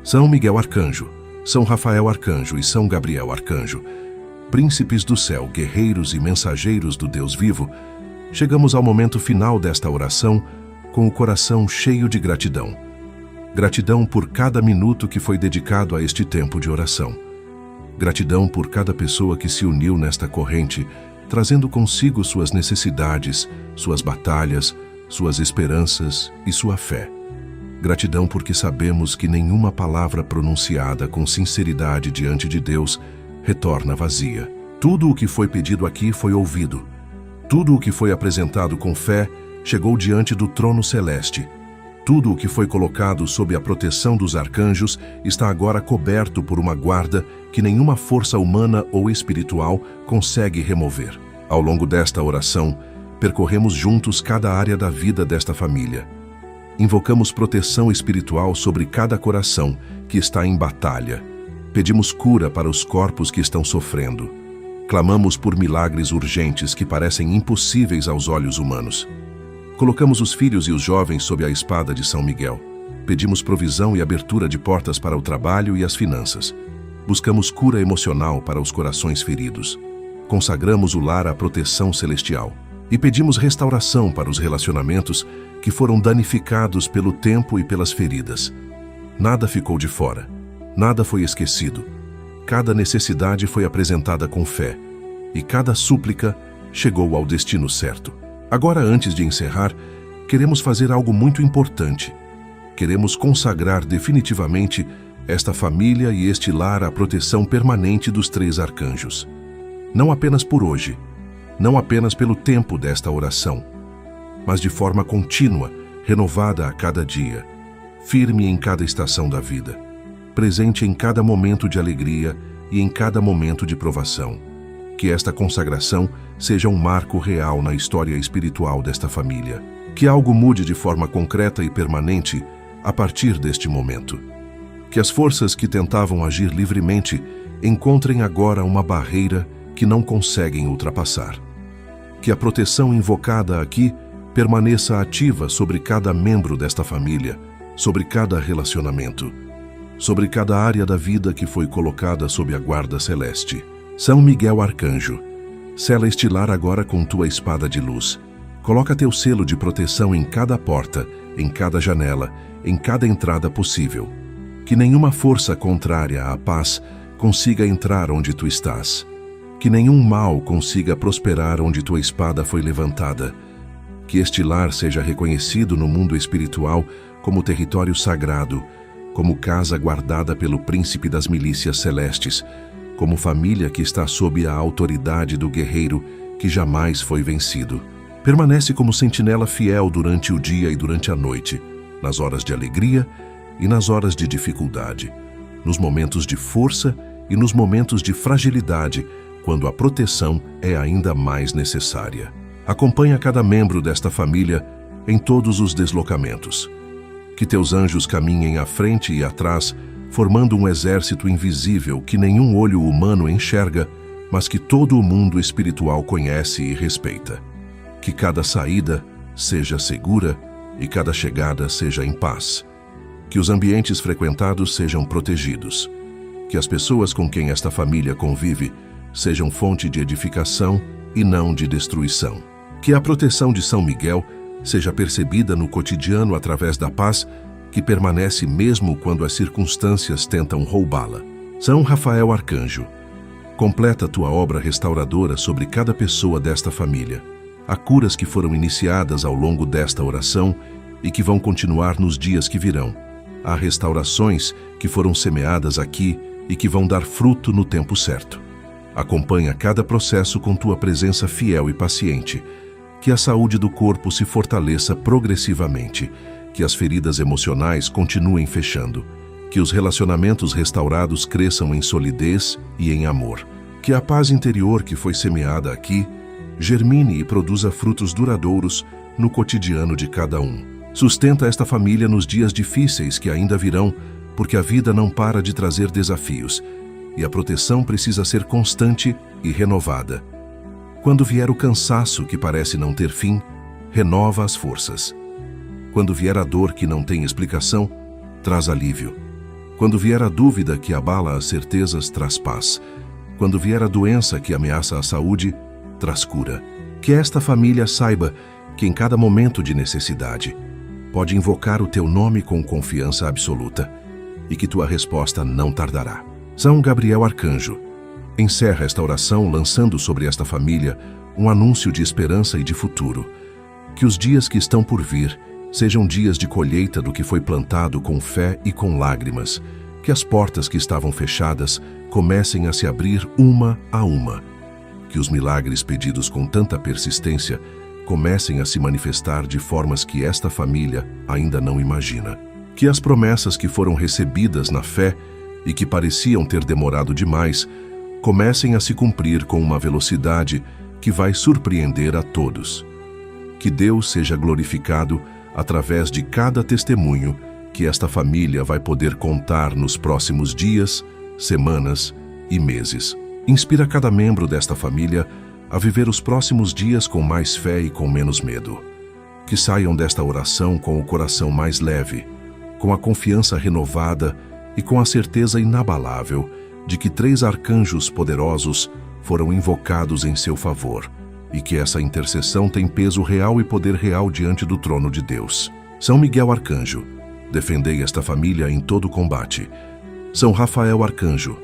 Speaker 1: São Miguel Arcanjo, São Rafael Arcanjo e São Gabriel Arcanjo, príncipes do céu, guerreiros e mensageiros do Deus vivo, chegamos ao momento final desta oração com o coração cheio de gratidão. Gratidão por cada minuto que foi dedicado a este tempo de oração. Gratidão por cada pessoa que se uniu nesta corrente, trazendo consigo suas necessidades, suas batalhas, suas esperanças e sua fé. Gratidão porque sabemos que nenhuma palavra pronunciada com sinceridade diante de Deus retorna vazia. Tudo o que foi pedido aqui foi ouvido. Tudo o que foi apresentado com fé chegou diante do trono celeste. Tudo o que foi colocado sob a proteção dos arcanjos está agora coberto por uma guarda que nenhuma força humana ou espiritual consegue remover. Ao longo desta oração, percorremos juntos cada área da vida desta família. Invocamos proteção espiritual sobre cada coração que está em batalha. Pedimos cura para os corpos que estão sofrendo. Clamamos por milagres urgentes que parecem impossíveis aos olhos humanos. Colocamos os filhos e os jovens sob a espada de São Miguel. Pedimos provisão e abertura de portas para o trabalho e as finanças. Buscamos cura emocional para os corações feridos. Consagramos o lar à proteção celestial. E pedimos restauração para os relacionamentos que foram danificados pelo tempo e pelas feridas. Nada ficou de fora. Nada foi esquecido. Cada necessidade foi apresentada com fé. E cada súplica chegou ao destino certo. Agora, antes de encerrar, queremos fazer algo muito importante. Queremos consagrar definitivamente esta família e este lar à proteção permanente dos 3 arcanjos. Não apenas por hoje, não apenas pelo tempo desta oração, mas de forma contínua, renovada a cada dia, firme em cada estação da vida, presente em cada momento de alegria e em cada momento de provação. Que esta consagração seja um marco real na história espiritual desta família. Que algo mude de forma concreta e permanente a partir deste momento. Que as forças que tentavam agir livremente encontrem agora uma barreira que não conseguem ultrapassar. Que a proteção invocada aqui permaneça ativa sobre cada membro desta família, sobre cada relacionamento, sobre cada área da vida que foi colocada sob a guarda celeste. São Miguel Arcanjo, sela este lar agora com tua espada de luz. Coloca teu selo de proteção em cada porta, em cada janela, em cada entrada possível. Que nenhuma força contrária à paz consiga entrar onde tu estás. Que nenhum mal consiga prosperar onde tua espada foi levantada. Que este lar seja reconhecido no mundo espiritual como território sagrado, como casa guardada pelo príncipe das milícias celestes, como família que está sob a autoridade do guerreiro que jamais foi vencido. Permanece como sentinela fiel durante o dia e durante a noite, nas horas de alegria e nas horas de dificuldade, nos momentos de força e nos momentos de fragilidade, quando a proteção é ainda mais necessária. Acompanha cada membro desta família em todos os deslocamentos. Que teus anjos caminhem à frente e atrás, formando um exército invisível que nenhum olho humano enxerga, mas que todo o mundo espiritual conhece e respeita. Que cada saída seja segura e cada chegada seja em paz. Que os ambientes frequentados sejam protegidos. Que as pessoas com quem esta família convive sejam fonte de edificação e não de destruição. Que a proteção de São Miguel seja percebida no cotidiano através da paz que permanece mesmo quando as circunstâncias tentam roubá-la. São Rafael Arcanjo, completa tua obra restauradora sobre cada pessoa desta família. Há curas que foram iniciadas ao longo desta oração e que vão continuar nos dias que virão. Há restaurações que foram semeadas aqui e que vão dar fruto no tempo certo. Acompanha cada processo com tua presença fiel e paciente. Que a saúde do corpo se fortaleça progressivamente. Que as feridas emocionais continuem fechando. Que os relacionamentos restaurados cresçam em solidez e em amor. Que a paz interior que foi semeada aqui germine e produza frutos duradouros no cotidiano de cada um. Sustenta esta família nos dias difíceis que ainda virão, porque a vida não para de trazer desafios e a proteção precisa ser constante e renovada. Quando vier o cansaço que parece não ter fim, renova as forças. Quando vier a dor que não tem explicação, traz alívio. Quando vier a dúvida que abala as certezas, traz paz. Quando vier a doença que ameaça a saúde, traz cura. Que esta família saiba que em cada momento de necessidade pode invocar o teu nome com confiança absoluta e que tua resposta não tardará. São Gabriel Arcanjo, encerra esta oração lançando sobre esta família um anúncio de esperança e de futuro. Que os dias que estão por vir Sejam dias de colheita do que foi plantado com fé e com lágrimas, que as portas que estavam fechadas comecem a se abrir uma a uma. Que os milagres pedidos com tanta persistência comecem a se manifestar de formas que esta família ainda não imagina. Que as promessas que foram recebidas na fé e que pareciam ter demorado demais comecem a se cumprir com uma velocidade que vai surpreender a todos. Que Deus seja glorificado através de cada testemunho que esta família vai poder contar nos próximos dias, semanas e meses. Inspira cada membro desta família a viver os próximos dias com mais fé e com menos medo. Que saiam desta oração com o coração mais leve, com a confiança renovada e com a certeza inabalável de que 3 arcanjos poderosos foram invocados em seu favor e que essa intercessão tem peso real e poder real diante do trono de Deus. São Miguel Arcanjo, defendei esta família em todo combate. São Rafael Arcanjo,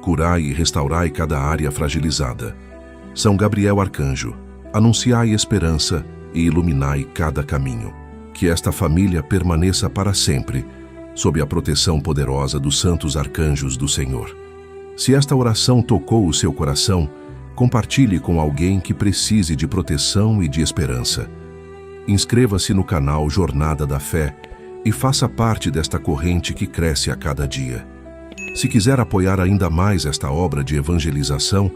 Speaker 1: curai e restaurai cada área fragilizada. São Gabriel Arcanjo, anunciai esperança e iluminai cada caminho. Que esta família permaneça para sempre sob a proteção poderosa dos santos arcanjos do Senhor. Se esta oração tocou o seu coração, compartilhe com alguém que precise de proteção e de esperança. Inscreva-se no canal Jornada da Fé e faça parte desta corrente que cresce a cada dia. Se quiser apoiar ainda mais esta obra de evangelização,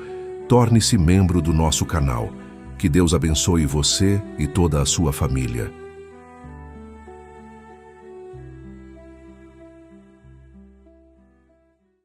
Speaker 1: torne-se membro do nosso canal. Que Deus abençoe você e toda a sua família.